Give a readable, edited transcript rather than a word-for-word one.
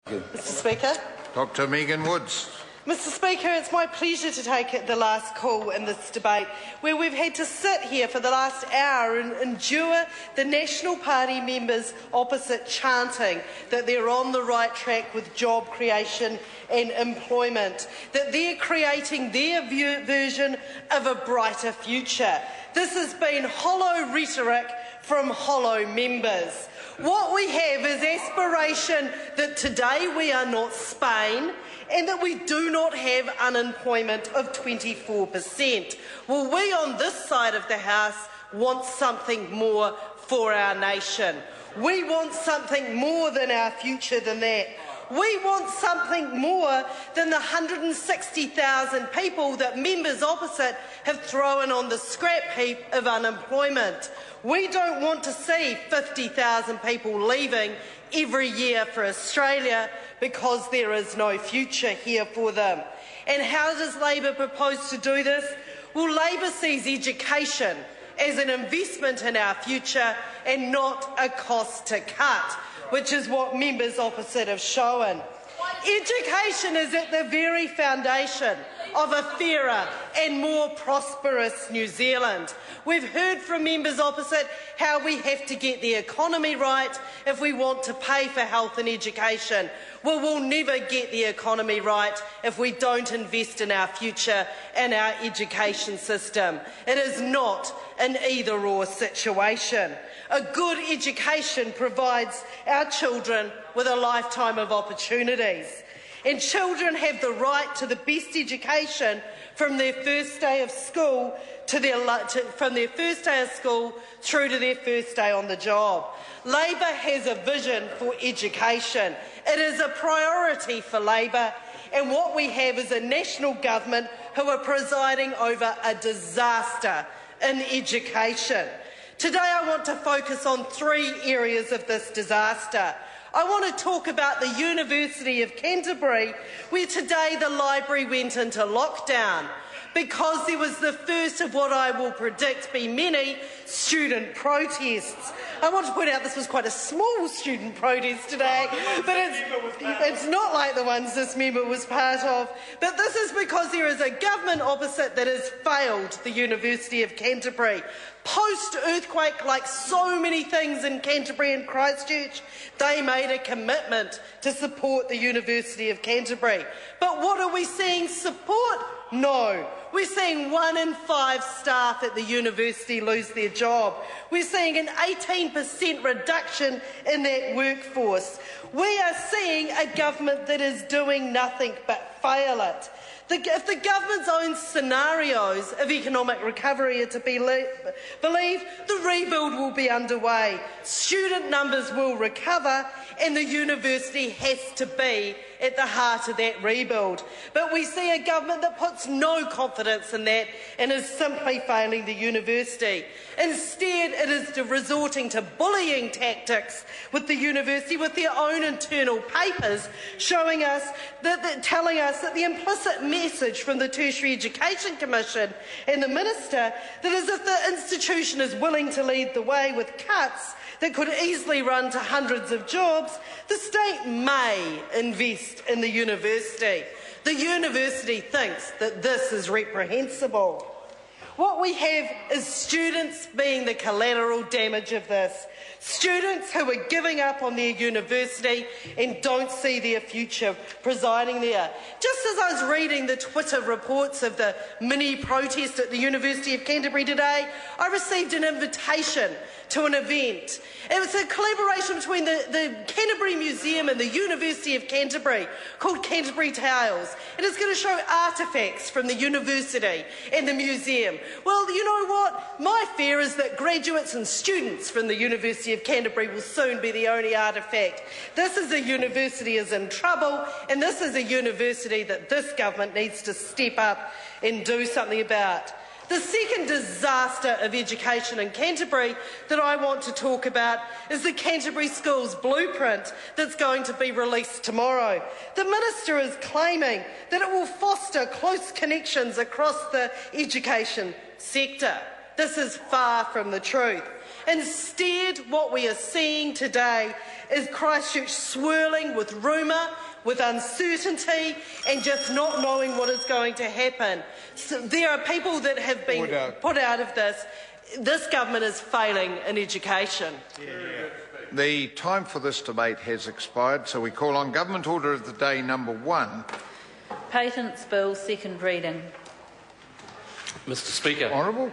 Mr Speaker. Dr Megan Woods. Mr Speaker, it's my pleasure to take the last call in this debate, where we've had to sit here for the last hour and endure the National Party members opposite chanting that they're on the right track with job creation and employment, that they're creating their version of a brighter future. This has been hollow rhetoric from hollow members. What we have is aspiration that today we are not Spain and that we do not have unemployment of 24%. Well, we on this side of the House want something more for our nation. We want something more than our future than that. We want something more than the 160,000 people that members opposite have thrown on the scrap heap of unemployment. We don't want to see 50,000 people leaving every year for Australia because there is no future here for them. And how does Labor propose to do this? Well, Labor sees education as an investment in our future and not a cost to cut, which is what members opposite have shown. Education is at the very foundation of a fairer and more prosperous New Zealand. We've heard from members opposite how we have to get the economy right if we want to pay for health and education. Well, we'll never get the economy right if we don't invest in our future and our education system. It is not an either-or situation. A good education provides our children with a lifetime of opportunities. And children have the right to the best education from their first day of school through to their first day on the job. Labor has a vision for education. It is a priority for Labor, and what we have is a national government who are presiding over a disaster in education. Today I want to focus on three areas of this disaster. I want to talk about the University of Canterbury, where today the library went into lockdown because there was the first of what I will predict be many student protests. I want to point out this was quite a small student protest today, but it's not like the ones this member was part of. But this is because there is a government opposite that has failed the University of Canterbury. Post-earthquake, like so many things in Canterbury and Christchurch, they made a commitment to support the University of Canterbury. But what are we seeing support? No. We're seeing 1 in 5 staff at the university lose their job. We're seeing an 18% reduction in that workforce. We are seeing a government that is doing nothing but fail it. If the government's own scenarios of economic recovery are to be believed, the rebuild will be underway. Student numbers will recover and the university has to be at the heart of that rebuild. But we see a government that puts no confidence in that and is simply failing the university. Instead, it is resorting to bullying tactics with the university, with their own internal papers showing us telling us that the implicit message from the Tertiary Education Commission and the Minister that is if the institution is willing to lead the way with cuts that could easily run to hundreds of jobs, the state may invest in the university. The university thinks that this is reprehensible. What we have is students being the collateral damage of this. Students who are giving up on their university and don't see their future presiding there. Just as I was reading the Twitter reports of the mini protest at the University of Canterbury today, I received an invitation to an event. It was a collaboration between the Canterbury Museum and the University of Canterbury called Canterbury Tales. And it's going to show artefacts from the university and the museum. Well, you know what? My fear is that graduates and students from the University of Canterbury will soon be the only artefact. This is a university is in trouble, and this is a university that this government needs to step up and do something about. The second disaster of education in Canterbury that I want to talk about is the Canterbury Schools Blueprint that's going to be released tomorrow. The Minister is claiming that it will foster close connections across the education sector. This is far from the truth. Instead, what we are seeing today is Christchurch swirling with rumour, with uncertainty, and just not knowing what is going to happen. So there are people that have been put out of this. This government is failing in education. The time for this debate has expired, so we call on Government Order of the Day number 1. Patents Bill, second reading. Mr. Speaker. Honourable